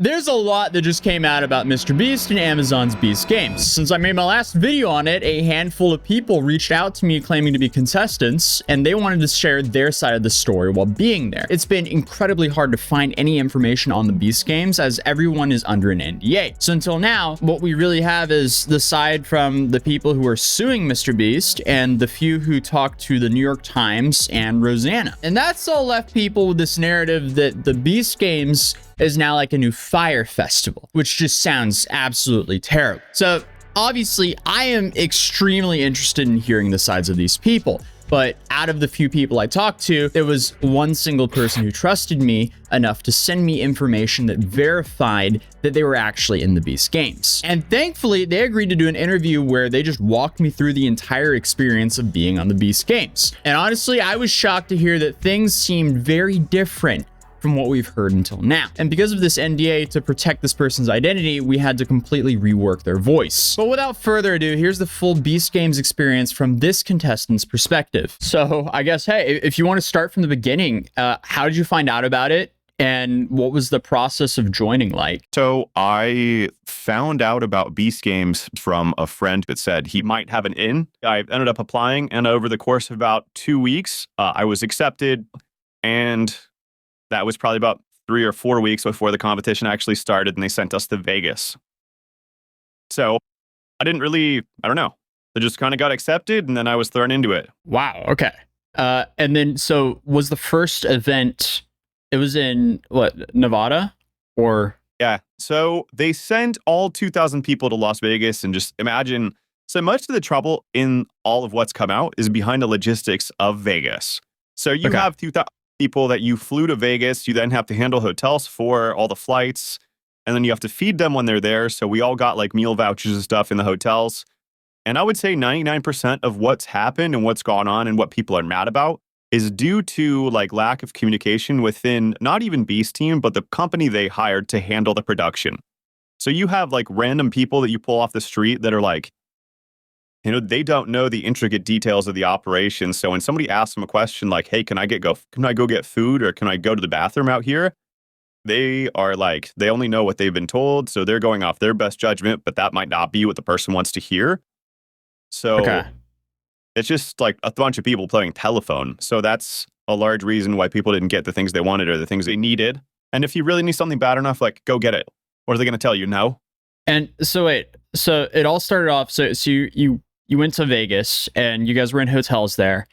There's a lot that just came out about MrBeast and Amazon's Beast Games. Since I made my last video on it, a handful of people reached out to me claiming to be contestants, and they wanted to share their side of the story while being there. It's been incredibly hard to find any information on the Beast Games as everyone is under an NDA. So until now, what we really have is the side from the people who are suing MrBeast and the few who talked to the New York Times and Rosanna. And that's all left people with this narrative that the Beast Games is now like a new fire festival, which just sounds absolutely terrible. So obviously I am extremely interested in hearing the sides of these people, but out of the few people I talked to, there was one single person who trusted me enough to send me information that verified that they were actually in the Beast Games. And thankfully, they agreed to do an interview where they just walked me through the entire experience of being on the Beast Games. And honestly, I was shocked to hear that things seemed very different from what we've heard until now. And because of this NDA, to protect this person's identity, we had to completely rework their voice. But without further ado, here's the full Beast Games experience from this contestant's perspective. So I guess, hey, if you want to start from the beginning, how did you find out about it? And what was the process of joining like? So I found out about Beast Games from a friend that said he might have an in. I ended up applying, and over the course of about 2 weeks, I was accepted, and that was probably about 3 or 4 weeks before the competition actually started, and they sent us to Vegas. So I didn't really, I don't know. I just kind of got accepted, and then I was thrown into it. Wow, okay. And then, so was the first event, it was in, what, Nevada? Or? Yeah, so they sent all 2,000 people to Las Vegas, and just imagine, so much of the trouble in all of what's come out is behind the logistics of Vegas. So you have 2,000 people that you flew to Vegas, you then have to handle hotels for all the flights, and then you have to feed them when they're there. So we all got like meal vouchers and stuff in the hotels. And I would say 99% of what's happened and what's gone on and what people are mad about is due to like lack of communication within not even Beast Team, but the company they hired to handle the production. So you have like random people that you pull off the street that are like, you know, they don't know the intricate details of the operation. So when somebody asks them a question like, hey, can I go get food, or can I go to the bathroom out here? They are like, they only know what they've been told. So they're going off their best judgment, but that might not be what the person wants to hear. So it's just like a bunch of people playing telephone. So that's a large reason why people didn't get the things they wanted or the things they needed. And if you really need something bad enough, like, go get it. Or are they going to tell you no? And so wait, so it all started off, so you went to Vegas and you guys were in hotels there,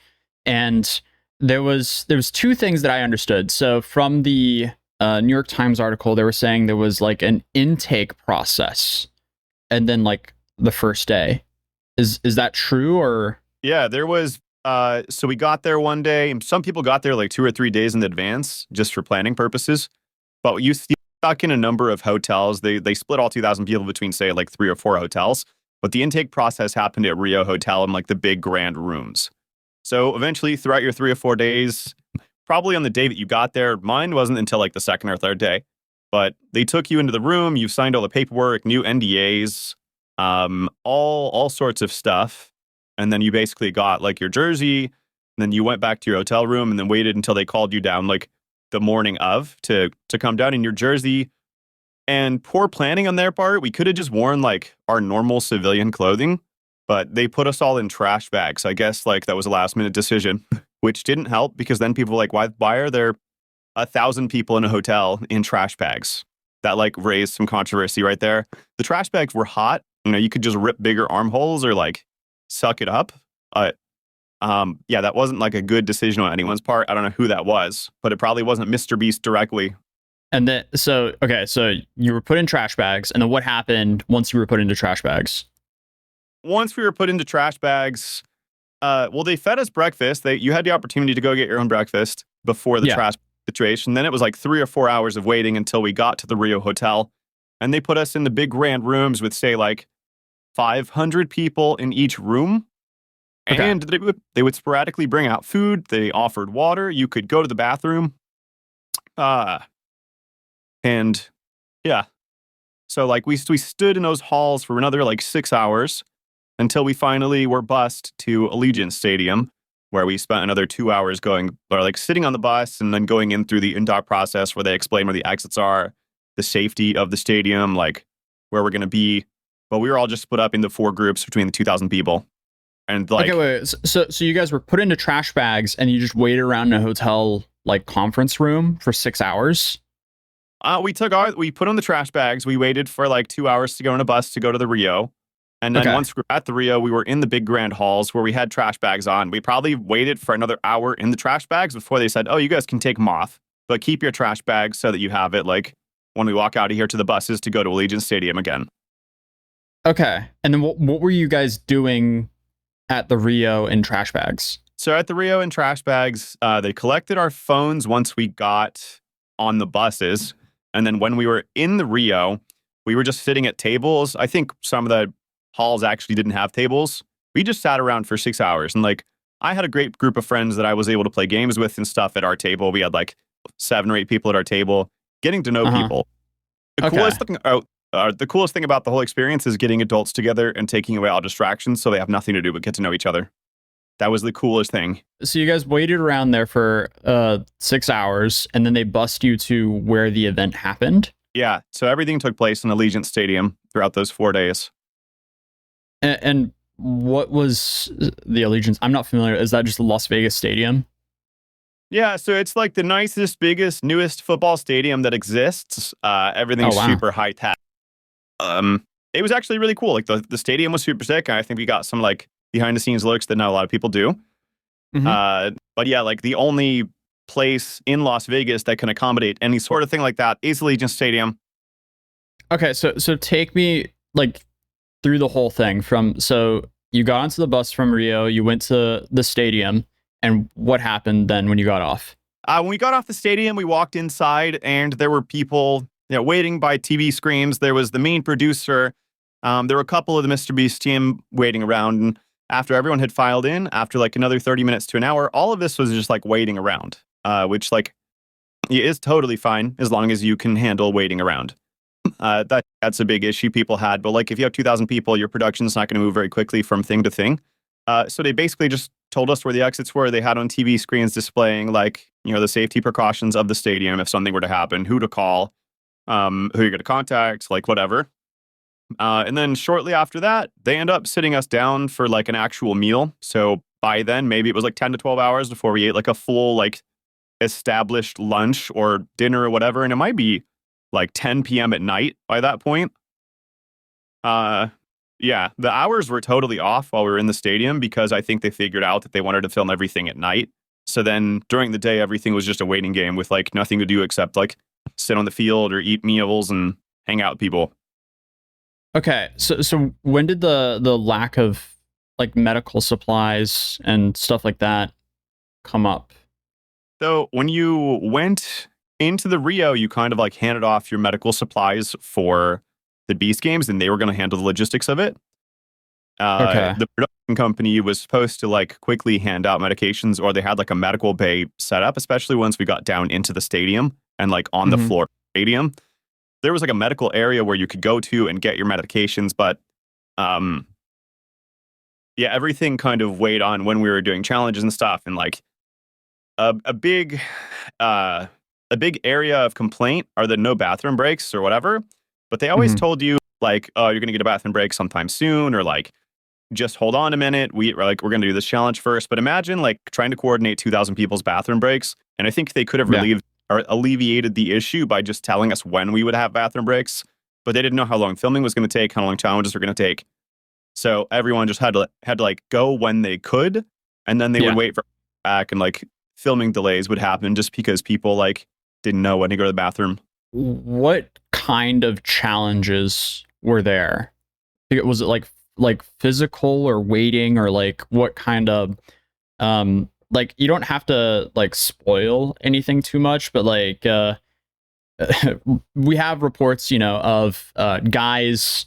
and there was two things that I understood. So from the New York Times article, they were saying there was like an intake process, and then like the first day. Is that true, or? Yeah, there was. So we got there one day, and some people got there like 2 or 3 days in advance just for planning purposes. But you stuck in a number of hotels. They split all 2,000 people between, say, like 3 or 4 hotels. But the intake process happened at Rio Hotel in like the big grand rooms. So eventually, throughout your 3 or 4 days, probably on the day that you got there, mine wasn't until like the second or third day, but they took you into the room, you signed all the paperwork, new NDAs, all sorts of stuff. And then you basically got like your jersey, and then you went back to your hotel room and then waited until they called you down like the morning of to come down in your jersey. And poor planning on their part, we could have just worn like our normal civilian clothing, but they put us all in trash bags. I guess like that was a last minute decision, which didn't help, because then people were like, why are there 1,000 people in a hotel in trash bags? That like raised some controversy right there. The trash bags were hot. You know, you could just rip bigger armholes or like suck it up. But yeah, that wasn't like a good decision on anyone's part. I don't know who that was, but it probably wasn't MrBeast directly. And then, so you were put in trash bags, and then what happened once you were put into trash bags? Once we were put into trash bags, well, they fed us breakfast. You had the opportunity to go get your own breakfast before the trash situation. Then it was like 3 or 4 hours of waiting until we got to the Rio Hotel, and they put us in the big grand rooms with, say, like 500 people in each room. And they would sporadically bring out food. They offered water. You could go to the bathroom. And yeah, so like we stood in those halls for another like 6 hours until we finally were bused to Allegiant Stadium, where we spent another 2 hours sitting on the bus and then going in through the in-dock process where they explain where the exits are. the safety of the stadium, like where we're gonna be. But we were all just split up into 4 groups between the 2,000 people, and like, Okay, wait. So you guys were put into trash bags and you just waited around in a hotel like conference room for 6 hours? we put on the trash bags. We waited for like 2 hours to go on a bus to go to the Rio. And then Okay. once we were at the Rio, we were in the big grand halls where we had trash bags on. We probably waited for another hour in the trash bags before they said, "Oh, you guys can take them off, but keep your trash bags so that you have it like when we walk out of here to the buses to go to Allegiant Stadium again." Okay. And then what were you guys doing at the Rio in trash bags? So at the Rio in trash bags, they collected our phones once we got on the buses. And then when we were in the Rio, we were just sitting at tables. I think some of the halls actually didn't have tables. We just sat around for 6 hours. And like, I had a great group of friends that I was able to play games with and stuff at our table. We had like 7 or 8 people at our table, getting to know Uh-huh. people. The Okay. coolest thing about the whole experience is getting adults together and taking away all distractions so they have nothing to do but get to know each other. That was the coolest thing. So you guys waited around there for 6 hours and then they bust you to where the event happened. Yeah, so everything took place in Allegiant Stadium throughout those 4 days. And what was the Allegiance? I'm not familiar. Is that just the Las Vegas Stadium? Yeah, so it's like the nicest, biggest, newest football stadium that exists. Everything's Oh, wow. super high tech. It was actually really cool. Like the stadium was super sick. And I think we got some like behind the scenes looks that not a lot of people do. Mhm. But yeah, like the only place in Las Vegas that can accommodate any sort of thing like that is Allegiant Stadium. Okay, so take me like through the whole thing from so you got onto the bus from Rio, you went to the stadium, and what happened then when you got off? When we got off the stadium, we walked inside, and there were people, waiting by TV screens. There was the main producer. There were a couple of the MrBeast team waiting around, and after everyone had filed in, after like another 30 minutes to an hour, all of this was just like waiting around, which like is totally fine as long as you can handle waiting around. That's a big issue people had. But like if you have 2,000 people, your production's not going to move very quickly from thing to thing. So they basically just told us where the exits were. They had on TV screens displaying like, the safety precautions of the stadium if something were to happen, who to call, who you're going to contact, like whatever. And then shortly after that, they end up sitting us down for like an actual meal. So by then, maybe it was like 10 to 12 hours before we ate like a full, like established lunch or dinner or whatever. And it might be like 10 p.m. at night by that point. Yeah, the hours were totally off while we were in the stadium because I think they figured out that they wanted to film everything at night. So then during the day, everything was just a waiting game with like nothing to do except like sit on the field or eat meals and hang out with people. Okay, so when did the lack of like medical supplies and stuff like that come up? So when you went into the Rio, you kind of like handed off your medical supplies for the Beast games and they were going to handle the logistics of it. Okay. The production company was supposed to like quickly hand out medications or they had like a medical bay set up, especially once we got down into the stadium and like on the Mhm. floor of the stadium. There was like a medical area where you could go to and get your medications. But yeah, everything kind of weighed on when we were doing challenges and stuff. And like a big area of complaint are the no bathroom breaks or whatever. But they always Mhm. told you like, oh, you're going to get a bathroom break sometime soon, or like, just hold on a minute. We're going to do this challenge first. But imagine like trying to coordinate 2,000 people's bathroom breaks. And I think they could have Yeah. relieved or alleviated the issue by just telling us when we would have bathroom breaks. But they didn't know how long filming was going to take, how long challenges were going to take. So everyone just had to like go when they could, and then they would Yeah. wait for back, and like filming delays would happen just because people like didn't know when to go to the bathroom. What kind of challenges were there? Was it like physical or waiting or like what kind of like you don't have to like spoil anything too much, but like we have reports, of guys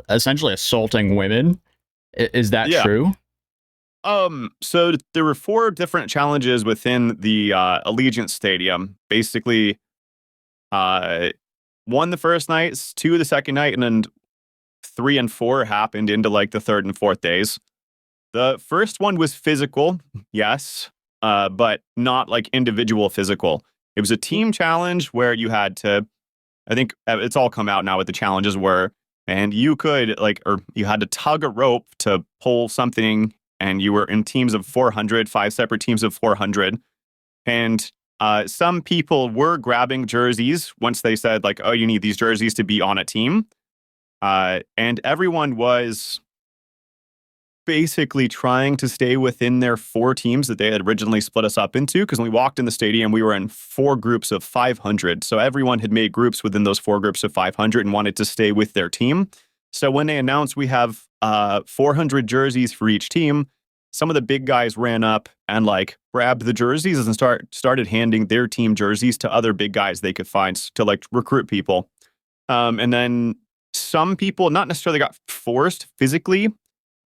essentially assaulting women. Is that Yeah. true? So there were 4 different challenges within the Allegiant Stadium. Basically, 1 the first night, 2 the second night, and then 3 and 4 happened into like the 3rd and 4th days. The first one was physical, yes, but not like individual physical. It was a team challenge where you had to I think it's all come out now what the challenges were. And you could or you had to tug a rope to pull something, and you were in teams of 400, 5 separate teams of 400. And some people were grabbing jerseys once they said oh, you need these jerseys to be on a team. And everyone was basically trying to stay within their 4 teams that they had originally split us up into. Because when we walked in the stadium, we were in 4 groups of 500. So everyone had made groups within those 4 groups of 500 and wanted to stay with their team. So when they announced we have 400 jerseys for each team, some of the big guys ran up and grabbed the jerseys and started handing their team jerseys to other big guys they could find to recruit people. And then some people not necessarily got forced physically,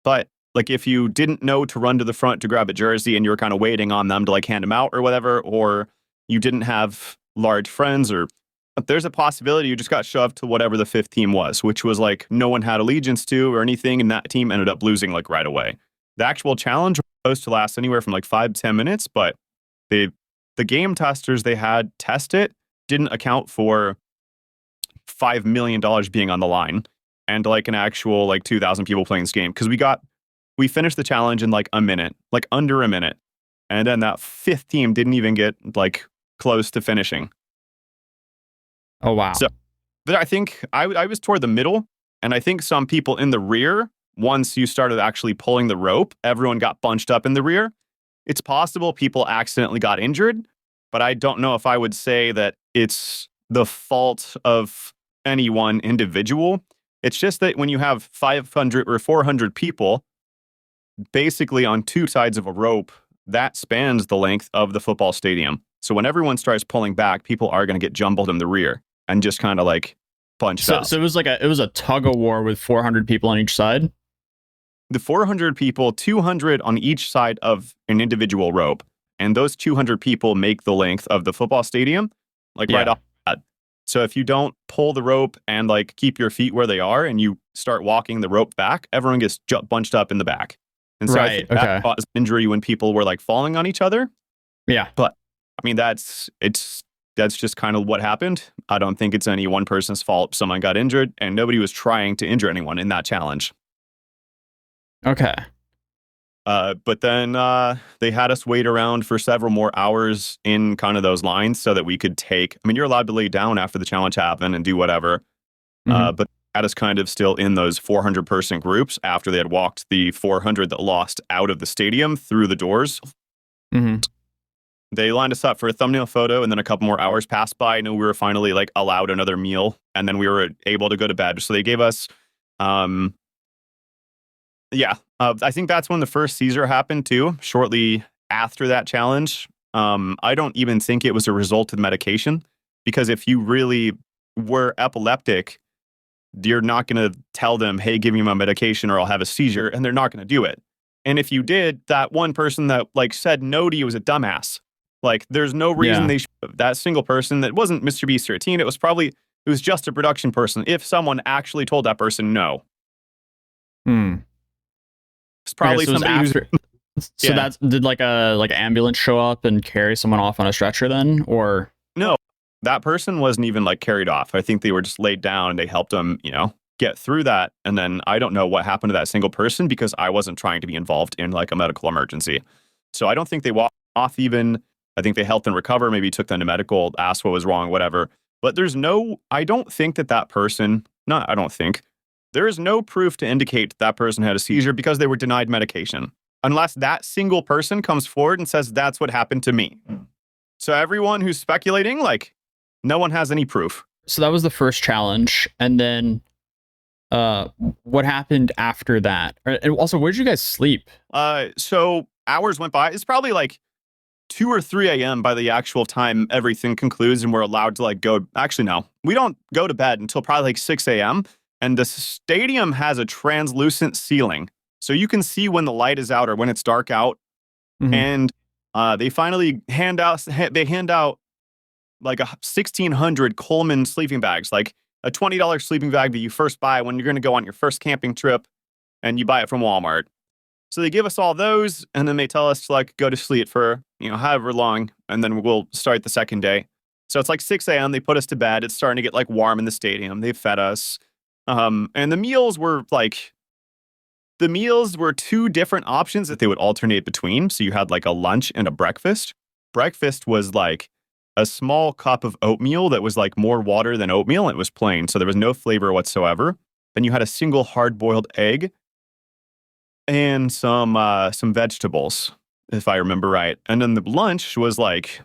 but if you didn't know to run to the front to grab a jersey and you were kind of waiting on them to hand them out or whatever, or you didn't have large friends, or there's a possibility you just got shoved to whatever the 5th team was, which was no one had allegiance to or anything, and that team ended up losing right away. The actual challenge was supposed to last anywhere from 5 to 10 minutes, but the game testers they had test it didn't account for $5 million being on the line and an actual 2,000 people playing this game, because we finished the challenge in a minute, under a minute. And then that 5th team didn't even get close to finishing. Oh, wow. So I think I was toward the middle, and I think some people in the rear, once you started actually pulling the rope, everyone got bunched up in the rear. It's possible people accidentally got injured, but I don't know if I would say that it's the fault of any one individual. It's just that when you have 500 or 400 people, basically on 2 sides of a rope, that spans the length of the football stadium. So when everyone starts pulling back, people are going to get jumbled in the rear and just kind of bunched up. So it was it was a tug of war with 400 people on each side? The 400 people, 200 on each side of an individual rope. And those 200 people make the length of the football stadium, right off the bat. So if you don't pull the rope and keep your feet where they are and you start walking the rope back, everyone gets bunched up in the back. And so I think that caused injury when people were falling on each other. Yeah. But I mean, that's just kind of what happened. I don't think it's any one person's fault someone got injured, and nobody was trying to injure anyone in that challenge. Okay. But then they had us wait around for several more hours in kind of those lines so that we could you're allowed to lay down after the challenge happened and do whatever. Mm-hmm. But had us kind of still in those 400-person groups after they had walked the 400 that lost out of the stadium through the doors. Mm-hmm. They lined us up for a thumbnail photo, and then a couple more hours passed by, and we were finally allowed another meal, and then we were able to go to bed. So they gave us, I think that's when the first seizure happened too, shortly after that challenge. I don't even think it was a result of medication, because if you really were epileptic, you're not going to tell them, hey, give me my medication or I'll have a seizure, and they're not going to do it. And if you did, that one person that said no to you was a dumbass. There's no reason they should have. That single person that wasn't MrBeast or a teen, it was just a production person. If someone actually told that person no. It's probably somebody who's... So that's, did an ambulance show up and carry someone off on a stretcher then, or? No, that person wasn't even carried off. I think they were just laid down and they helped them, get through that. And then I don't know what happened to that single person, because I wasn't trying to be involved in a medical emergency. So I don't think they walked off even. I think they helped them recover, maybe took them to medical, asked what was wrong, whatever. But I don't think that person, there is no proof to indicate that person had a seizure because they were denied medication. Unless that single person comes forward and says, that's what happened to me. So everyone who's speculating, no one has any proof. So that was the first challenge. And then what happened after that? And also, where did you guys sleep? So hours went by. It's probably 2 or 3 a.m. by the actual time everything concludes and we're allowed to go. Actually, no, we don't go to bed until probably 6 a.m. And the stadium has a translucent ceiling. So you can see when the light is out or when it's dark out. Mm-hmm. And they finally hand out 1,600 Coleman sleeping bags, a $20 sleeping bag that you first buy when you're going to go on your first camping trip, and you buy it from Walmart. So they give us all those, and then they tell us to go to sleep for, however long, and then we'll start the second day. So it's like 6 a.m. They put us to bed. It's starting to get like warm in the stadium. They fed us. And the meals were two different options that they would alternate between. So you had like a lunch and a breakfast. Breakfast was like a small cup of oatmeal that was like more water than oatmeal. And it was plain. So there was no flavor whatsoever. Then you had a single hard-boiled egg and some vegetables, if I remember right. And then the lunch was like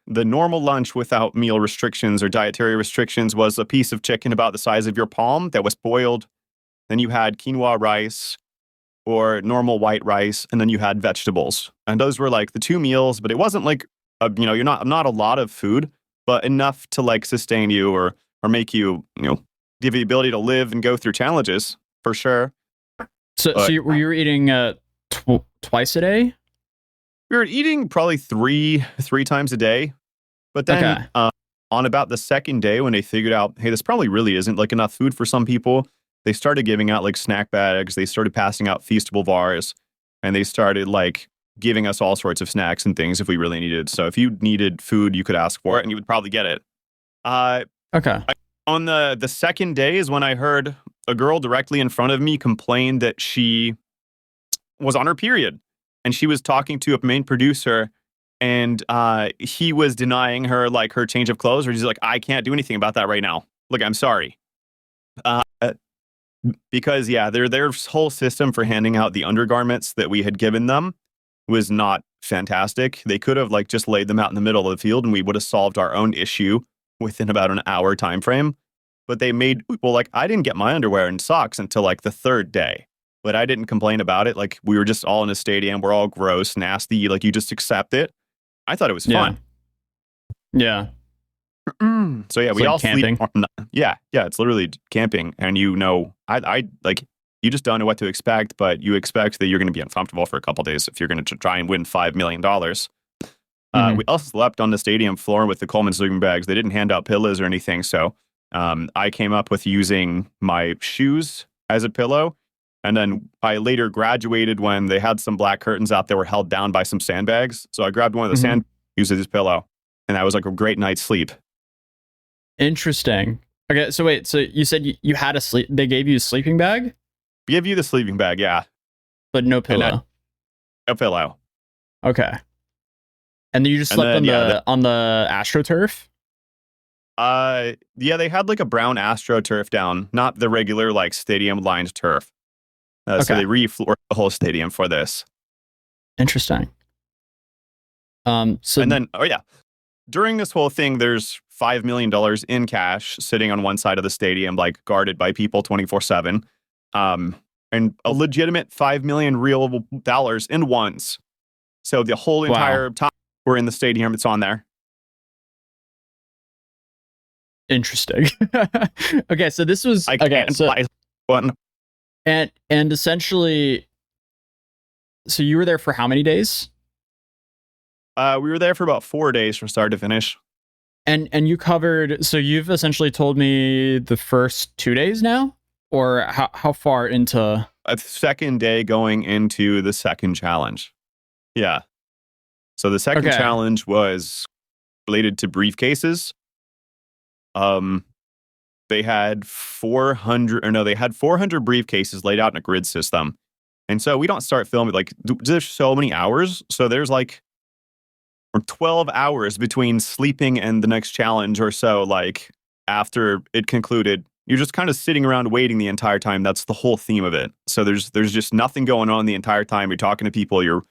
the normal lunch without meal restrictions or dietary restrictions was a piece of chicken about the size of your palm that was boiled. Then you had quinoa rice or normal white rice, and then you had vegetables. And those were like the two meals, but it wasn't like you're not a lot of food, but enough to like sustain you or make you, give you the ability to live and go through challenges for sure. So were you eating twice a day? We were eating probably three times a day. But then on about the second day, when they figured out, hey, this probably really isn't like enough food for some people, they started giving out like snack bags. They started passing out Feastable bars, and they started like giving us all sorts of snacks and things if we really needed. So if you needed food, you could ask for it and you would probably get it. On the second day is when I heard a girl directly in front of me complain that she was on her period. And she was talking to a main producer, and he was denying her like her change of clothes, or he's like, I can't do anything about that right now. Look, I'm sorry. Because their whole system for handing out the undergarments that we had given them was not fantastic. They could have like just laid them out in the middle of the field and we would have solved our own issue within about an hour time frame. But they made people like, I didn't get my underwear and socks until like the third day. But I didn't complain about it. Like, we were just all in a stadium. We're all gross, nasty. Like, you just accept it. I thought it was fun. Yeah. So, yeah, we like all camping. sleep. Yeah, it's literally camping. And I like, you just don't know what to expect, but you expect that you're going to be uncomfortable for a couple days if you're going to try and win $5 million. We also slept on the stadium floor with the Coleman sleeping bags. They didn't hand out pillows or anything. So I came up with using my shoes as a pillow. And then I later graduated when they had some black curtains out that were held down by some sandbags. So I grabbed one of the sandbags, used it as a pillow, and that was like a great night's sleep. Interesting. Okay, so wait, so you said you had they gave you a sleeping bag? Give you the sleeping bag, yeah. But no pillow. No pillow. Okay. And then you just slept on the AstroTurf? Yeah, they had like a brown AstroTurf down, not the regular like stadium lined turf. So they re-floored the whole stadium for this. Interesting. And then, during this whole thing, there's $5 million in cash sitting on one side of the stadium, like guarded by people 24/7, and a legitimate $5 million real dollars in ones. So the whole entire time we're in the stadium, it's on there. Interesting. Okay, so this was And essentially, so you were there for how many days? We were there for about 4 days from start to finish. And you covered, so you've essentially told me the first 2 days now? Or how far into? A second day going into the second challenge. Yeah. So the second challenge was related to briefcases. They had 400 briefcases laid out in a grid system. And so we don't start filming, like, there's so many hours. So there's like 12 hours between sleeping and the next challenge or so, like, after it concluded. You're just kind of sitting around waiting the entire time. That's the whole theme of it. So there's just nothing going on the entire time. You're talking to people, you're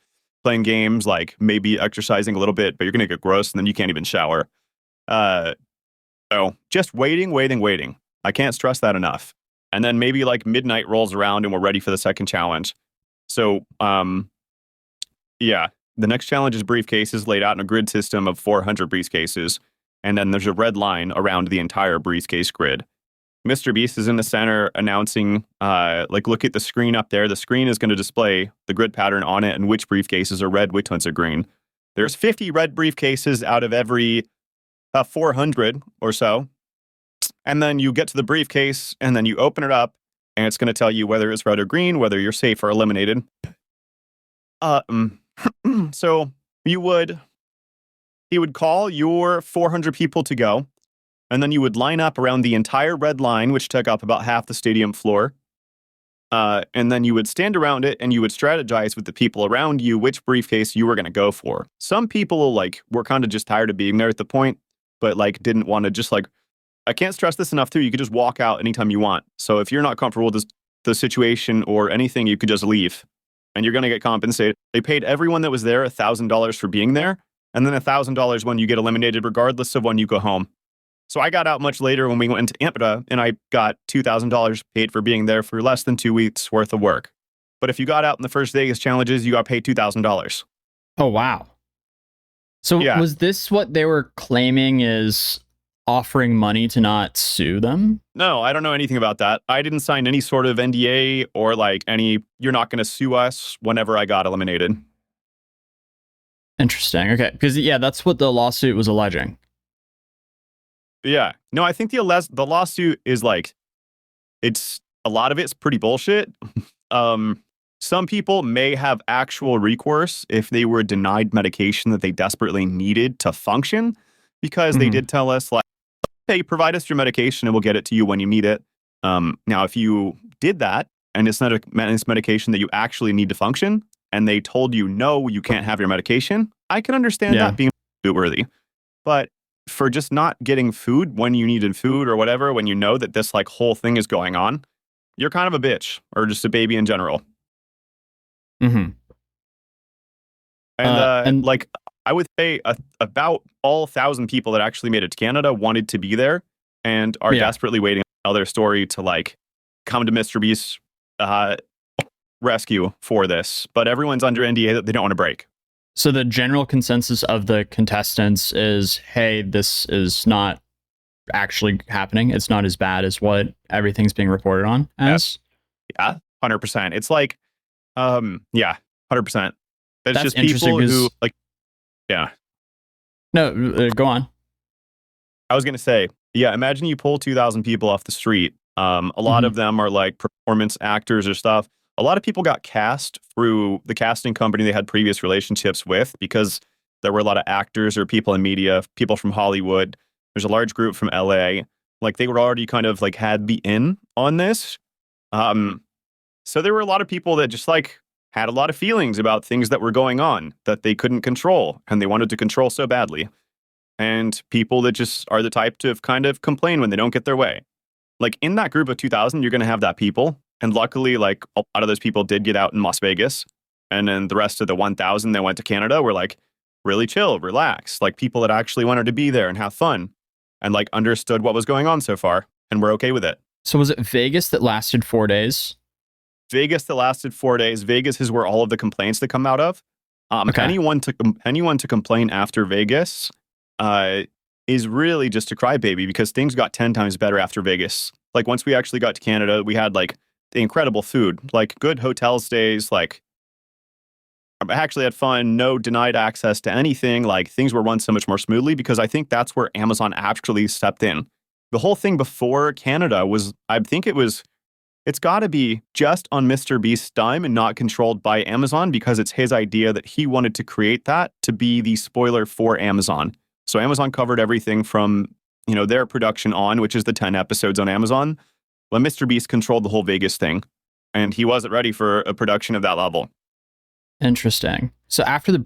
playing games, like maybe exercising a little bit, but you're going to get gross and then you can't even shower. So just waiting. I can't stress that enough. And then maybe like midnight rolls around and we're ready for the second challenge. So, the next challenge is briefcases laid out in a grid system of 400 briefcases. And then there's a red line around the entire briefcase grid. MrBeast is in the center announcing, look at the screen up there. The screen is going to display the grid pattern on it and which briefcases are red, which ones are green. There's 50 red briefcases out of every 400 or so. And then you get to the briefcase and then you open it up and it's going to tell you whether it's red or green, whether you're safe or eliminated. So you would He would call your 400 people to go, and then you would line up around the entire red line, which took up about half the stadium floor. And then you would stand around it and you would strategize with the people around you which briefcase you were going to go for. Some people like were kind of just tired of being there at the point, but like didn't want to just like, I can't stress this enough too. You could just walk out anytime you want. So if you're not comfortable with the situation or anything, you could just leave and you're going to get compensated. They paid everyone that was there $1,000 for being there, and then $1,000 when you get eliminated, regardless of when you go home. So I got out much later when we went to Ampeta, and I got $2,000 paid for being there for less than 2 weeks worth of work. But if you got out in the first Vegas challenges, you got paid $2,000. Oh, wow. So Yeah. was this what they were claiming is offering money to not sue them? No, I don't know anything about that. I didn't sign any sort of NDA or like any, you're not going to sue us whenever I got eliminated. Interesting. Okay. Because, yeah, that's what the lawsuit was alleging. Yeah. No, I think the lawsuit is like, it's a lot of it's pretty bullshit. Some people may have actual recourse if they were denied medication that they desperately needed to function, because they did tell us like, hey, provide us your medication and we'll get it to you when you need it. Now, if you did that and it's not a medication that you actually need to function, and they told you, no, you can't have your medication, I can understand that being worthy. But for just not getting food when you needed food or whatever, when you know that this like whole thing is going on, you're kind of a bitch or just a baby in general. Mm-hmm. And like, I would say about all 1,000 people that actually made it to Canada wanted to be there and are desperately waiting to tell their story to like come to MrBeast's rescue for this. But everyone's under NDA that they don't want to break. So the general consensus of the contestants is, hey, this is not actually happening. It's not as bad as what everything's being reported on as. Yeah, 100%. It's like, 100%. That's just interesting people who like, yeah. No, go on. I was going to say, yeah, imagine you pull 2,000 people off the street. A lot of them are like performance actors or stuff. A lot of people got cast through the casting company they had previous relationships with, because there were a lot of actors or people in media, people from Hollywood. There's a large group from LA. Like they were already kind of like had the in on this. So there were a lot of people that just like had a lot of feelings about things that were going on that they couldn't control, and they wanted to control so badly. And people that just are the type to kind of complain when they don't get their way. Like in that group of 2,000, you're going to have that people. And luckily, like a lot of those people did get out in Las Vegas. And then the rest of the 1,000 that went to Canada were like really chill, relaxed, like people that actually wanted to be there and have fun and like understood what was going on so far and were okay with it. So was it Vegas that lasted 4 days? Vegas that lasted 4 days. Vegas is where all of the complaints that come out of. Anyone to complain after Vegas is really just a crybaby, because things got 10 times better after Vegas. Like once we actually got to Canada, we had like the incredible food, like good hotel stays, like I actually had fun, no denied access to anything. Like things were run so much more smoothly, because I think that's where Amazon actually stepped in. The whole thing before Canada was, I think it's got to be just on MrBeast's dime and not controlled by Amazon, because it's his idea that he wanted to create that to be the spoiler for Amazon. So Amazon covered everything from, their production on, which is the 10 episodes on Amazon. Well, MrBeast controlled the whole Vegas thing, and he wasn't ready for a production of that level. Interesting. So after the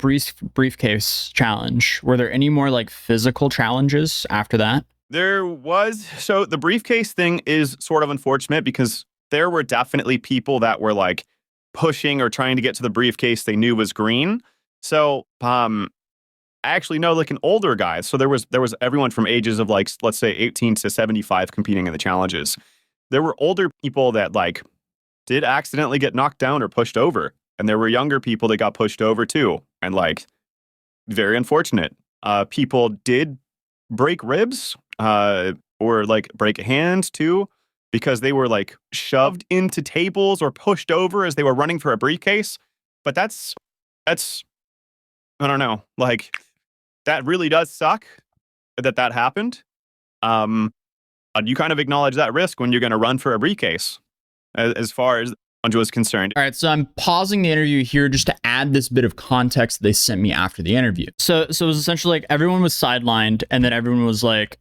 briefcase challenge, were there any more like physical challenges after that? There was. So the briefcase thing is sort of unfortunate, because there were definitely people that were like pushing or trying to get to the briefcase they knew was green. So I actually know like an older guy. So there was everyone from ages of like, let's say 18 to 75 competing in the challenges. There were older people that like did accidentally get knocked down or pushed over. And there were younger people that got pushed over too. And like, very unfortunate. People did break ribs or like break hands too, because they were like shoved into tables or pushed over as they were running for a briefcase. But that's I don't know, like that really does suck that happened. You kind of acknowledge that risk when you're going to run for a briefcase. As far as was concerned. All right, so I'm pausing the interview here just to add this bit of context they sent me after the interview. So it was essentially like everyone was sidelined, and then everyone was like,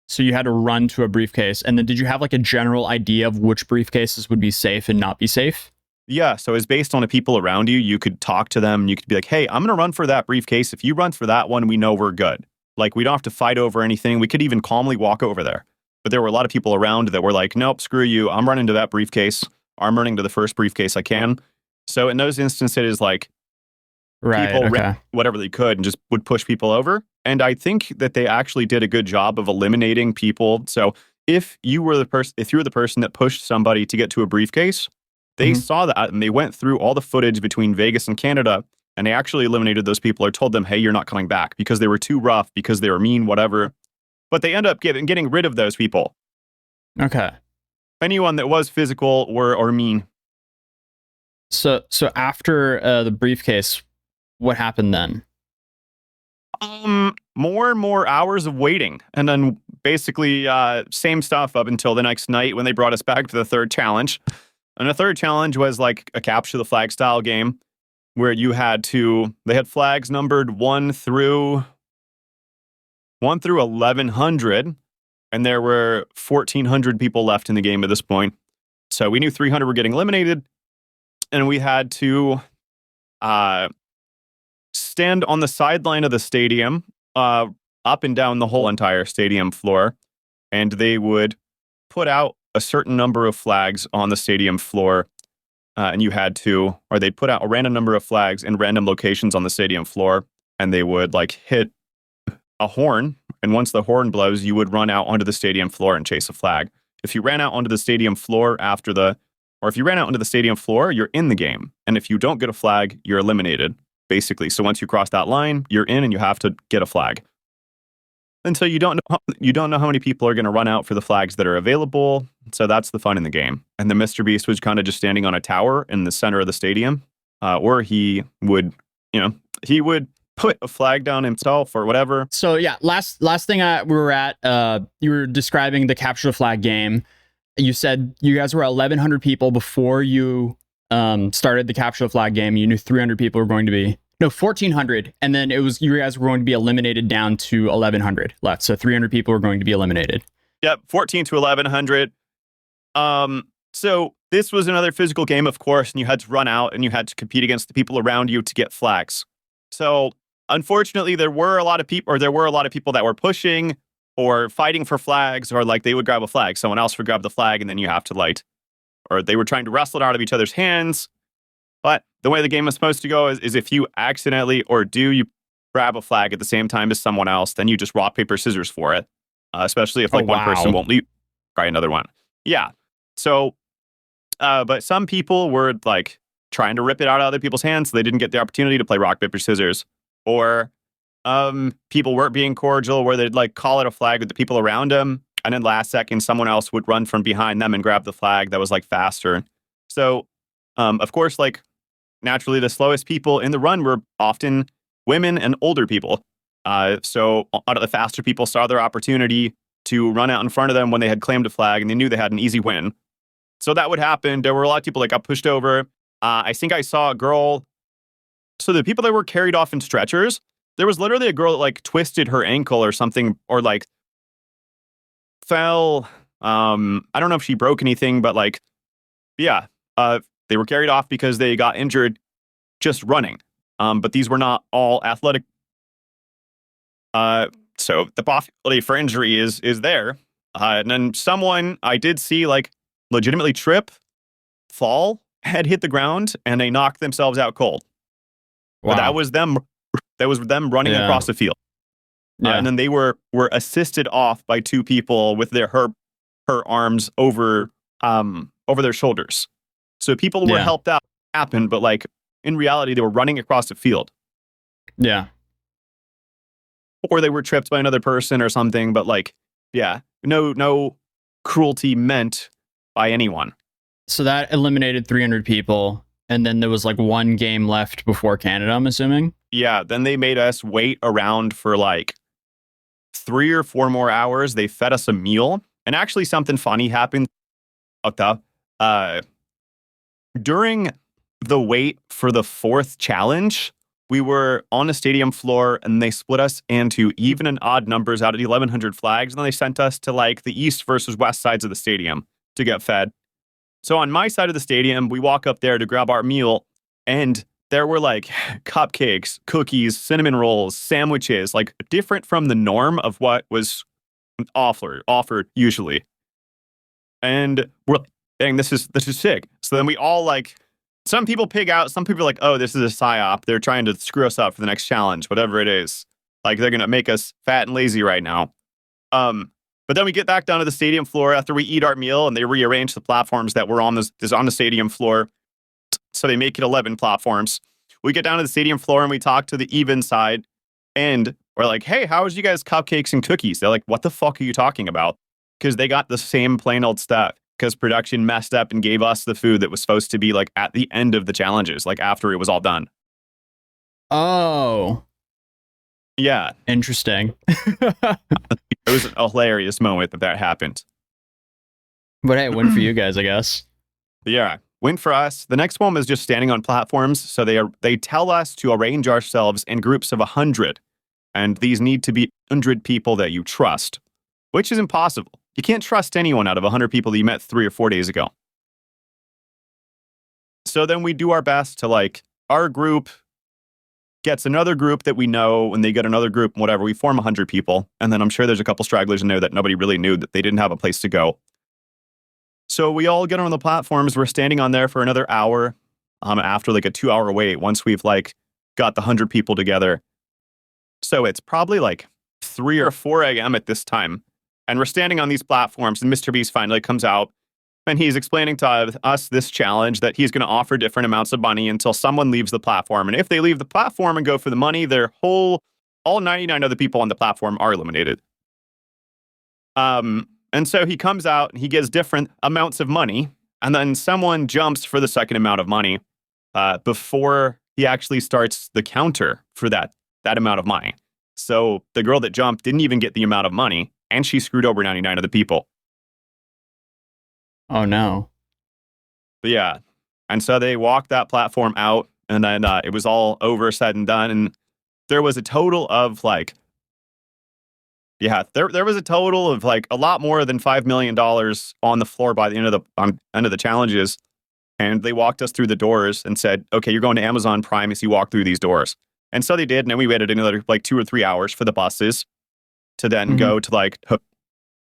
so you had to run to a briefcase. And then did you have like a general idea of which briefcases would be safe and not be safe? Yeah, so it's based on the people around you. You could talk to them. You could be like, hey, I'm going to run for that briefcase. If you run for that one, we know we're good. Like, we don't have to fight over anything. We could even calmly walk over there. But there were a lot of people around that were like, nope, screw you. I'm running to that briefcase. I'm running to the first briefcase I can. So in those instances, like, people ran whatever they could and just would push people over. And I think that they actually did a good job of eliminating people. So if you were the person that pushed somebody to get to a briefcase, they saw that and they went through all the footage between Vegas and Canada, and they actually eliminated those people or told them, hey, you're not coming back because they were too rough, because they were mean, whatever. But they end up getting rid of those people. Okay. Anyone that was physical or mean. So after the briefcase, what happened then? More and more hours of waiting. And then basically same stuff up until the next night when they brought us back to the third challenge. And the third challenge was like a capture the flag style game where they had flags numbered 1 through 1100. And there were 1,400 people left in the game at this point. So we knew 300 were getting eliminated. And we had to stand on the sideline of the stadium, up and down the whole entire stadium floor. And they would put out a certain number of flags on the stadium floor. And they'd put out a random number of flags in random locations on the stadium floor. And they would like hit a horn. And once the horn blows, you would run out onto the stadium floor and chase a flag. If you ran out onto the stadium floor if you ran out onto the stadium floor, you're in the game. And if you don't get a flag, you're eliminated, basically. So once you cross that line, you're in and you have to get a flag. And so you don't know how many people are going to run out for the flags that are available. So that's the fun in the game. And the MrBeast was kind of just standing on a tower in the center of the stadium, or he would put a flag down himself or whatever. So yeah, last thing we were at, you were describing the capture the flag game. You said you guys were 1,100 people before you started the capture the flag game. You knew 300 people were going to be 1,400, and then you guys were going to be eliminated down to 1,100 left. So 300 people were going to be eliminated. Yep, 14 to 1,100. So this was another physical game, of course, and you had to run out and you had to compete against the people around you to get flags. So unfortunately, there were a lot of people that were pushing or fighting for flags, or like they would grab a flag, someone else would grab the flag, and then you have to or they were trying to wrestle it out of each other's hands. But the way the game is supposed to go is if you accidentally you grab a flag at the same time as someone else, then you just rock, paper, scissors for it. Especially if one person won't leave, try another one. Yeah. So, but some people were like trying to rip it out of other people's hands, so they didn't get the opportunity to play rock, paper, scissors. Or people weren't being cordial, where they'd like call it a flag with the people around them, and then last second someone else would run from behind them and grab the flag that was like faster. So of course, like naturally the slowest people in the run were often women and older people. So out of the faster people saw their opportunity to run out in front of them when they had claimed a flag and they knew they had an easy win. So that would happen. There were a lot of people that got pushed over. I think I saw a girl. So the people that were carried off in stretchers, there was literally a girl that like twisted her ankle or something, or like fell. I don't know if she broke anything, but like, yeah, they were carried off because they got injured just running. But these were not all athletic. So the possibility for injury is there. And then someone I did see like legitimately trip, fall, head hit the ground, and they knocked themselves out cold. Wow. But that was them running across the field. Yeah. And then they were assisted off by two people with her arms over their shoulders. So people were helped out. Happened, but like in reality, they were running across the field. Yeah. Or they were tripped by another person or something. But like, yeah, no cruelty meant by anyone. So that eliminated 300 people. And then there was like one game left before Canada, I'm assuming. Yeah. Then they made us wait around for like 3 or 4 more hours. They fed us a meal. And actually something funny happened. during the wait for the fourth challenge, we were on a stadium floor and they split us into even and odd numbers out of 1,100 flags. And then they sent us to like the east versus west sides of the stadium to get fed. So on my side of the stadium, we walk up there to grab our meal and there were like cupcakes, cookies, cinnamon rolls, sandwiches, like different from the norm of what was offered usually. And we're like, dang, this is sick. So then we all like, some people pig out. Some people are like, oh, this is a psyop. They're trying to screw us up for the next challenge, whatever it is. Like they're going to make us fat and lazy right now. But then we get back down to the stadium floor after we eat our meal and they rearrange the platforms that were on the stadium floor. So they make it 11 platforms. We get down to the stadium floor and we talk to the even side and we're like, hey, how was you guys cupcakes and cookies? They're like, what the fuck are you talking about? Because they got the same plain old stuff. Because production messed up and gave us the food that was supposed to be like at the end of the challenges, like after it was all done. Oh. Yeah. Interesting. It was a hilarious moment that happened. But hey, win for you guys, I guess. But yeah, win for us. The next one was just standing on platforms. So they tell us to arrange ourselves in groups of 100. And these need to be 100 people that you trust, which is impossible. You can't trust anyone out of 100 people that you met 3 or 4 days ago. So then we do our best to like, our group gets another group that we know, and they get another group, whatever. We form 100 people. And then I'm sure there's a couple stragglers in there that nobody really knew that they didn't have a place to go. So we all get on the platforms. We're standing on there for another hour after like a 2-hour wait once we've like got the 100 people together. So it's probably like 3 or 4 a.m. at this time. And we're standing on these platforms, and MrBeast finally comes out, and he's explaining to us this challenge that he's going to offer different amounts of money until someone leaves the platform. And if they leave the platform and go for the money, all 99 other people on the platform are eliminated. And so he comes out, and he gives different amounts of money, and then someone jumps for the second amount of money before he actually starts the counter for that amount of money. So the girl that jumped didn't even get the amount of money. And she screwed over 99 other people. Oh, no. But yeah. And so they walked that platform out, and then it was all over, said and done. And there was a total of like, there was a total of like a lot more than $5 million on the floor by the end of the challenges. And they walked us through the doors and said, okay, you're going to Amazon Prime as you walk through these doors. And so they did. And then we waited another like 2 or 3 hours for the buses to then go to like,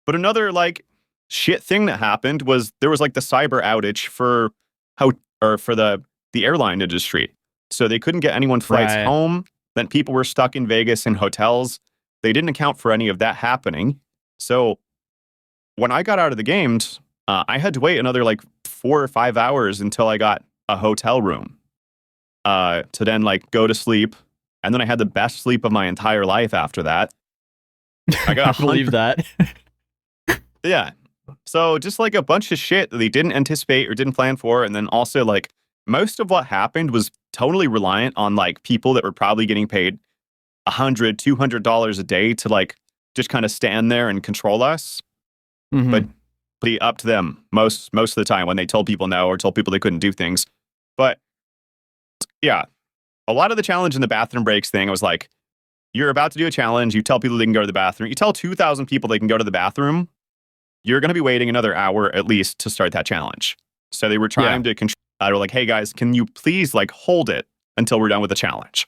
but another like shit thing that happened was there was like the cyber outage for the airline industry. So they couldn't get anyone flights home. Then people were stuck in Vegas in hotels. They didn't account for any of that happening. So when I got out of the games, I had to wait another like 4 or 5 hours until I got a hotel room to then like go to sleep. And then I had the best sleep of my entire life after that. I got believe that. Yeah. So just like a bunch of shit that they didn't anticipate or didn't plan for. And then also like most of what happened was totally reliant on like people that were probably getting paid $100, $200 a day to like just kind of stand there and control us. But be up to them most of the time when they told people no or told people they couldn't do things. But yeah, a lot of the challenge in the bathroom breaks thing, I was like, you're about to do a challenge. You tell people they can go to the bathroom. You tell 2,000 people they can go to the bathroom. You're going to be waiting another hour at least to start that challenge. So they were trying to control. They were like, hey guys, can you please like hold it until we're done with the challenge?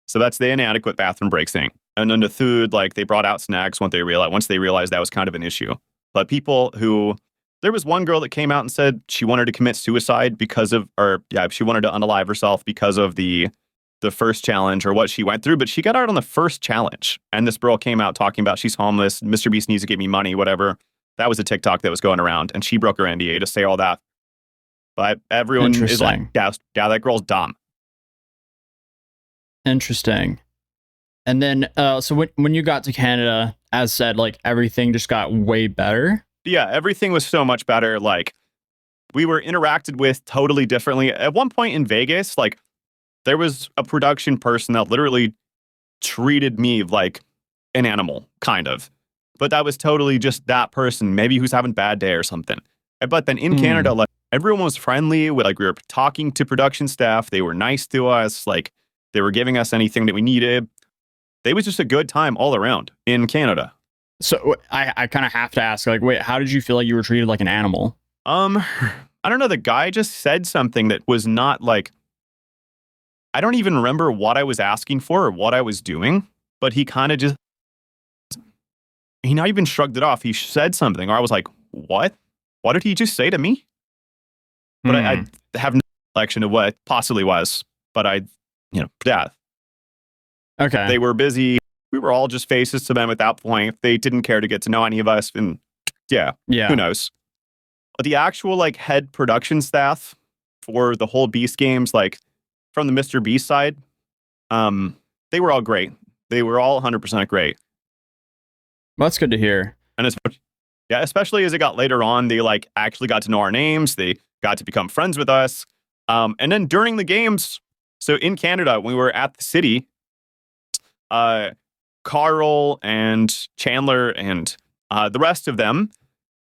So that's the inadequate bathroom break thing. And then the food, like they brought out snacks once they realized that was kind of an issue. But there was one girl that came out and said she wanted to commit suicide she wanted to unalive herself because of the first challenge or what she went through, but she got out on the first challenge. And this girl came out talking about she's homeless, MrBeast needs to give me money, whatever. That was a TikTok that was going around, and she broke her NDA to say all that. But everyone is like, yeah, that girl's dumb. Interesting. And then, so when you got to Canada, as said, like everything just got way better. Yeah, everything was so much better. Like we were interacted with totally differently. At one point in Vegas, like there was a production person that literally treated me like an animal, kind of. But that was totally just that person, maybe who's having a bad day or something. But then in Canada, like everyone was friendly. We were talking to production staff. They were nice to us. Like, they were giving us anything that we needed. It was just a good time all around in Canada. So I kind of have to ask, like, wait, how did you feel like you were treated like an animal? I don't know. The guy just said something that was not like, I don't even remember what I was asking for or what I was doing, but he kind of just, he not even shrugged it off. He said something, or I was like, what? What did he just say to me? But I have no recollection of what it possibly was. But yeah. Okay. They were busy. We were all just faces to them at that point. They didn't care to get to know any of us. And yeah. Who knows? But the actual like head production staff for the whole Beast games, like from the MrBeast side, they were all great. They were all 100% great. Well, that's good to hear. And especially as it got later on, they like actually got to know our names. They got to become friends with us. And then during the games, so in Canada, when we were at the city, Carl and Chandler and the rest of them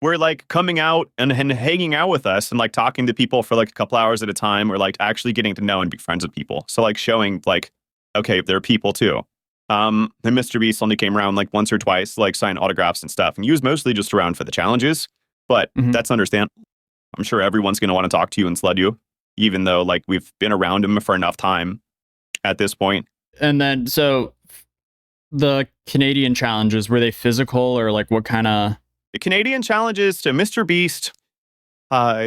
were like coming out and hanging out with us and like talking to people for like a couple hours at a time, or like actually getting to know and be friends with people. So like showing like, okay, there are people too. And MrBeast only came around like once or twice, like sign autographs and stuff. And he was mostly just around for the challenges, but that's understandable. I'm sure everyone's going to want to talk to you and sled you, even though like we've been around him for enough time at this point. And then, so the Canadian challenges, were they physical or like what kind of? The Canadian challenges to MrBeast,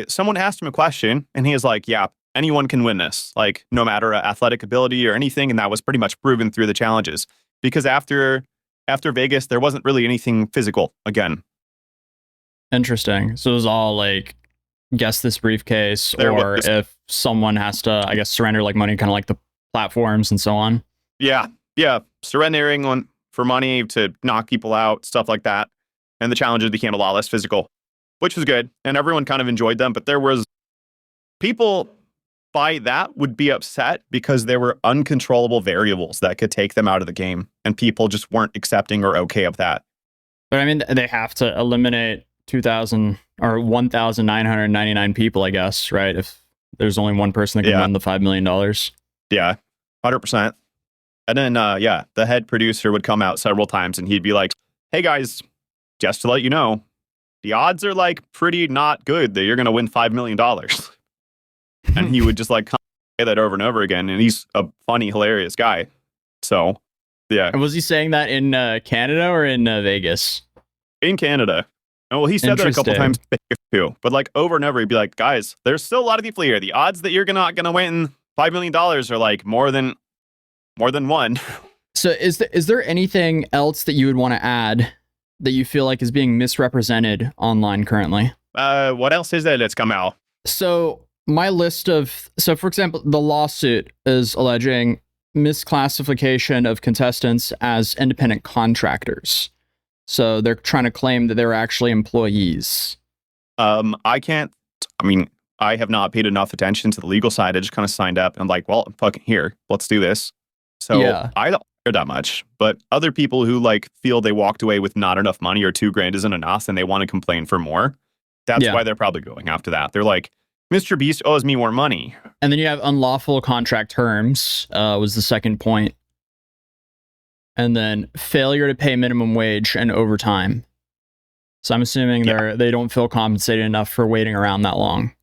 someone asked him a question and he is like, yeah, anyone can win this, like no matter athletic ability or anything. And that was pretty much proven through the challenges, because after Vegas, there wasn't really anything physical again. Interesting. So it was all like, guess this briefcase, or if someone has to, I guess, surrender like money, kind of like the platforms and so on. Yeah. Surrendering for money to knock people out, stuff like that. And the challenges became a lot less physical, which was good. And everyone kind of enjoyed them. But there was people by that would be upset because there were uncontrollable variables that could take them out of the game. And people just weren't accepting or okay of that. But I mean, they have to eliminate 2,000 or 1,999 people, I guess, right? If there's only one person that can win the $5 million. Yeah, 100%. And then, the head producer would come out several times and he'd be like, hey guys, just to let you know, the odds are like pretty not good that you're going to win $5 million. And he would just like say that over and over again. And he's a funny, hilarious guy. So, yeah. And was he saying that in Canada or in Vegas? In Canada. Oh, well, he said that a couple times too. But like over and over, he'd be like, guys, there's still a lot of people here. The odds that you're not going to win $5 million are like more than one. So is there anything else that you would want to add that you feel like is being misrepresented online currently? What else is there that's come out? So my list of, for example, the lawsuit is alleging misclassification of contestants as independent contractors. So they're trying to claim that they're actually employees. I have not paid enough attention to the legal side. I just kind of signed up and I'm like, well, I'm fucking here. Let's do this. So I don't care that much, but other people who like feel they walked away with not enough money or $2,000 isn't enough and they want to complain for more. That's why they're probably going after that. They're like, MrBeast owes me more money. And then you have unlawful contract terms, was the second point. And then failure to pay minimum wage and overtime. So I'm assuming they don't feel compensated enough for waiting around that long.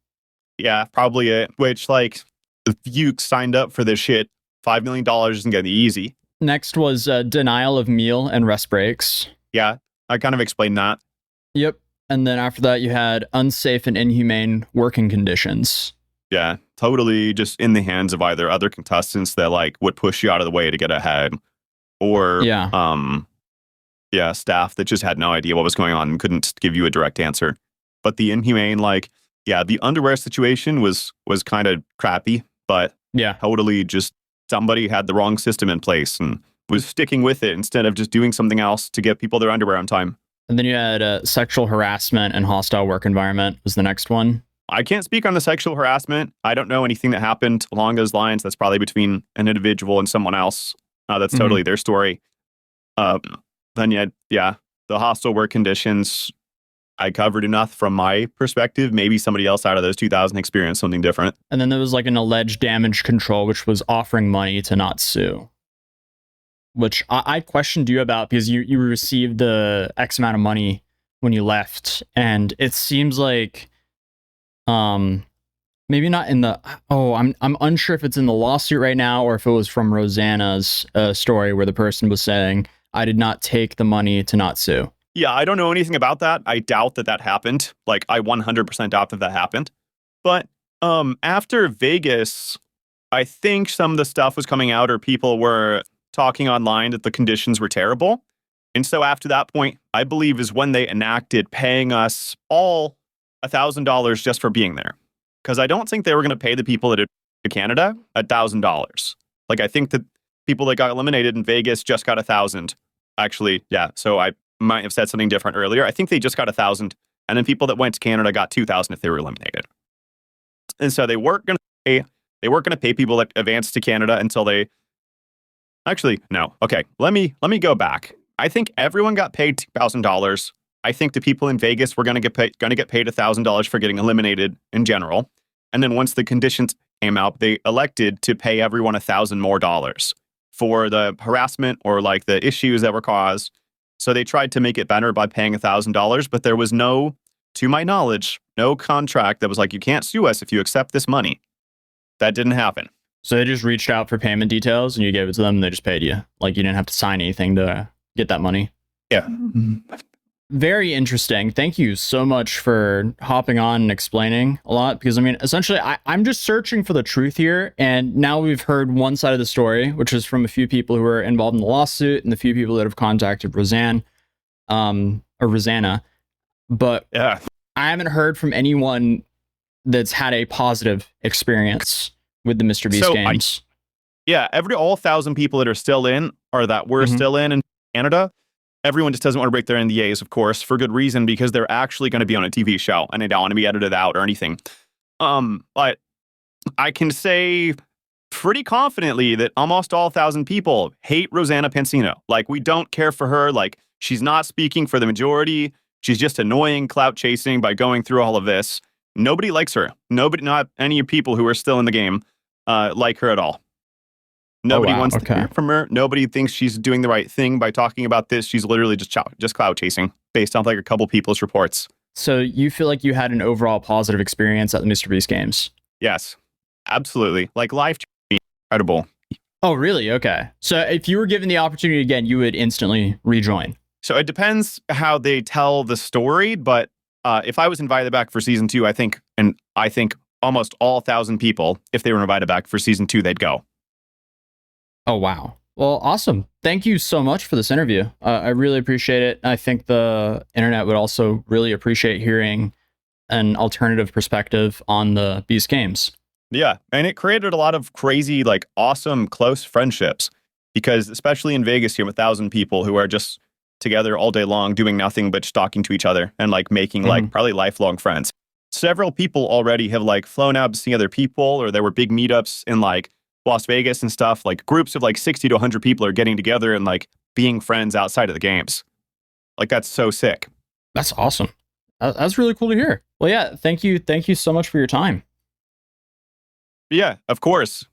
Yeah, probably it. Which, like, if you signed up for this shit, $5 million isn't going to be easy. Next was denial of meal and rest breaks. Yeah, I kind of explained that. Yep. And then after that, you had unsafe and inhumane working conditions. Yeah, totally just in the hands of either other contestants that, like, would push you out of the way to get ahead. Or, staff that just had no idea what was going on and couldn't give you a direct answer. But the inhumane, the underwear situation was kind of crappy, but totally just somebody had the wrong system in place and was sticking with it instead of just doing something else to get people their underwear on time. And then you had sexual harassment and hostile work environment was the next one. I can't speak on the sexual harassment. I don't know anything that happened along those lines. That's probably between an individual and someone else. That's totally their story. Then you had, the hostile work conditions. I covered enough from my perspective. Maybe somebody else out of those 2,000 experienced something different. And then there was like an alleged damage control, which was offering money to not sue, which I questioned you about because you received the X amount of money when you left, and it seems like maybe not in the I'm unsure if it's in the lawsuit right now or if it was from Rosanna's story where the person was saying, I did not take the money to not sue. Yeah, I don't know anything about that. I doubt that happened. Like, I 100% doubt that happened. But after Vegas, I think some of the stuff was coming out or people were talking online that the conditions were terrible. And so after that point, I believe is when they enacted paying us all $1,000 just for being there. Because I don't think they were going to pay the people that had to Canada $1,000. Like, I think that people that got eliminated in Vegas just got $1,000. Actually, yeah. So I might have said something different earlier. I think they just got $1,000. And then people that went to Canada got $2,000 if they were eliminated. And so they weren't going to pay people that advanced to Canada until they... Actually, no. Okay, let me go back. I think everyone got paid $2,000. I think the people in Vegas were going to get paid $1,000 for getting eliminated in general. And then once the conditions came out, they elected to pay everyone $1,000 more for the harassment or like the issues that were caused. So they tried to make it better by paying $1,000, but there was no, to my knowledge, no contract that was like, you can't sue us if you accept this money. That didn't happen. So they just reached out for payment details and you gave it to them and they just paid you. Like, you didn't have to sign anything to get that money. Yeah. Very interesting. Thank you so much for hopping on and explaining a lot, because I mean, essentially I'm just searching for the truth here. And now we've heard one side of the story, which is from a few people who are involved in the lawsuit and the few people that have contacted Rosanna. But yeah, I haven't heard from anyone that's had a positive experience with the MrBeast games. All 1,000 people that are still in or that were still in Canada, everyone just doesn't want to break their NDAs, of course, for good reason, because they're actually going to be on a TV show and they don't want to be edited out or anything. But I can say pretty confidently that almost all 1,000 people hate Rosanna Pansino. Like, we don't care for her. Like, she's not speaking for the majority. She's just annoying, clout chasing by going through all of this. Nobody likes her. Nobody, not any people who are still in the game, like her at all. Nobody wants to hear from her. Nobody thinks she's doing the right thing by talking about this. She's literally just clout chasing based off like a couple people's reports. So you feel like you had an overall positive experience at the MrBeast games? Yes, absolutely. Like, life incredible. Oh, really? Okay. So if you were given the opportunity again, you would instantly rejoin. So it depends how they tell the story, but if I was invited back for season 2, I think almost all 1,000 people, if they were invited back for season 2, they'd go. Oh, wow. Well, awesome. Thank you so much for this interview. I really appreciate it. I think the internet would also really appreciate hearing an alternative perspective on the Beast games. Yeah, and it created a lot of crazy, like, awesome, close friendships, because especially in Vegas here with 1,000 people who are just together all day long doing nothing but just talking to each other and like making like probably lifelong friends. Several people already have like flown out to see other people, or there were big meetups in like Las Vegas and stuff. Like, groups of like 60 to 100 people are getting together and like being friends outside of the games. Like, that's so sick. That's awesome. That's really cool to hear. Well, yeah, thank you so much for your time. Yeah, of course.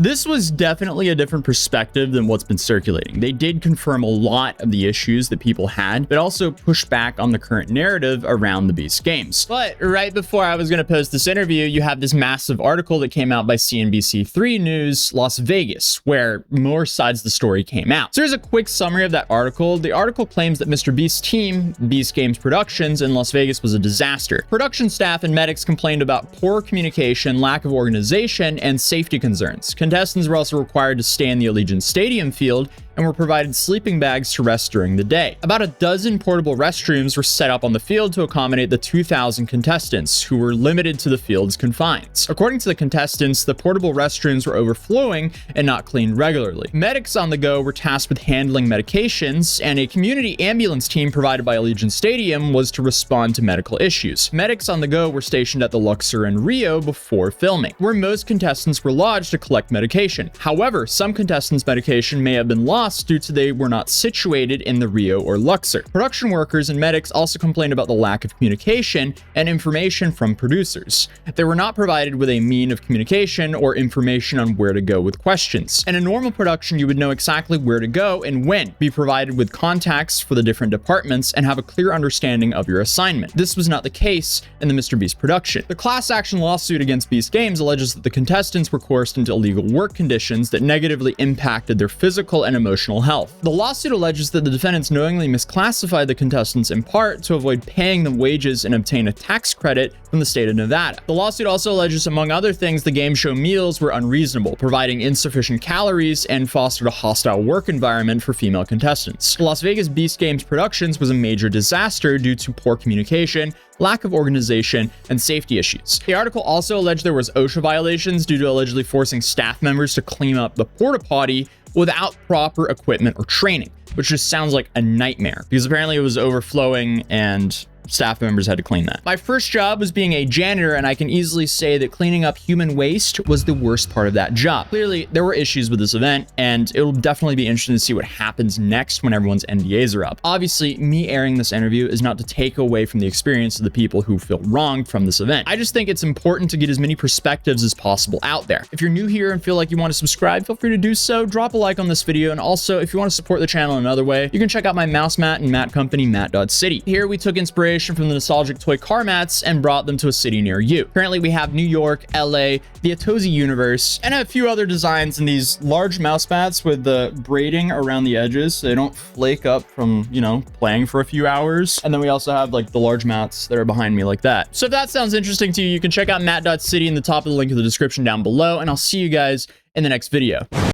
This was definitely a different perspective than what's been circulating. They did confirm a lot of the issues that people had, but also pushed back on the current narrative around the Beast games. But right before I was going to post this interview, you have this massive article that came out by CNBC3 News Las Vegas, where more sides of the story came out. So here's a quick summary of that article. The article claims that MrBeast's team, Beast Games Productions in Las Vegas, was a disaster. Production staff and medics complained about poor communication, lack of organization, and safety concerns. Contestants were also required to stay in the Allegiant Stadium field and were provided sleeping bags to rest during the day. About a dozen portable restrooms were set up on the field to accommodate the 2,000 contestants who were limited to the field's confines. According to the contestants, the portable restrooms were overflowing and not cleaned regularly. Medics on the go were tasked with handling medications, and a community ambulance team provided by Allegiant Stadium was to respond to medical issues. Medics on the go were stationed at the Luxor and Rio before filming, where most contestants were lodged to collect medication. However, some contestants' medication may have been lost lost due to they were not situated in the Rio or Luxor. Production workers and medics also complained about the lack of communication and information from producers. They were not provided with a mean of communication or information on where to go with questions. In a normal production, you would know exactly where to go and when, be provided with contacts for the different departments, and have a clear understanding of your assignment. This was not the case in the MrBeast production. The class action lawsuit against Beast Games alleges that the contestants were coerced into illegal work conditions that negatively impacted their physical and emotional health. The lawsuit alleges that the defendants knowingly misclassified the contestants in part to avoid paying them wages and obtain a tax credit from the state of Nevada. The lawsuit also alleges, among other things, the game show meals were unreasonable, providing insufficient calories, and fostered a hostile work environment for female contestants. The Las Vegas Beast Games Productions was a major disaster due to poor communication, lack of organization, and safety issues. The article also alleged there was OSHA violations due to allegedly forcing staff members to clean up the porta potty without proper equipment or training, which just sounds like a nightmare because apparently it was overflowing and staff members had to clean that. My first job was being a janitor, and I can easily say that cleaning up human waste was the worst part of that job. Clearly, there were issues with this event, and it'll definitely be interesting to see what happens next when everyone's NDAs are up. Obviously, me airing this interview is not to take away from the experience of the people who feel wronged from this event. I just think it's important to get as many perspectives as possible out there. If you're new here and feel like you want to subscribe, feel free to do so. Drop a like on this video, and also, if you want to support the channel another way, you can check out my mouse mat and mat company, mat.city. Here, we took inspiration from the nostalgic toy car mats and brought them to a city near you. Currently, we have New York, LA, the Atozy universe, and a few other designs in these large mouse mats with the braiding around the edges so they don't flake up from, you know, playing for a few hours. And then we also have like the large mats that are behind me like that. So if that sounds interesting to you, you can check out mat.city in the top of the link in the description down below, and I'll see you guys in the next video.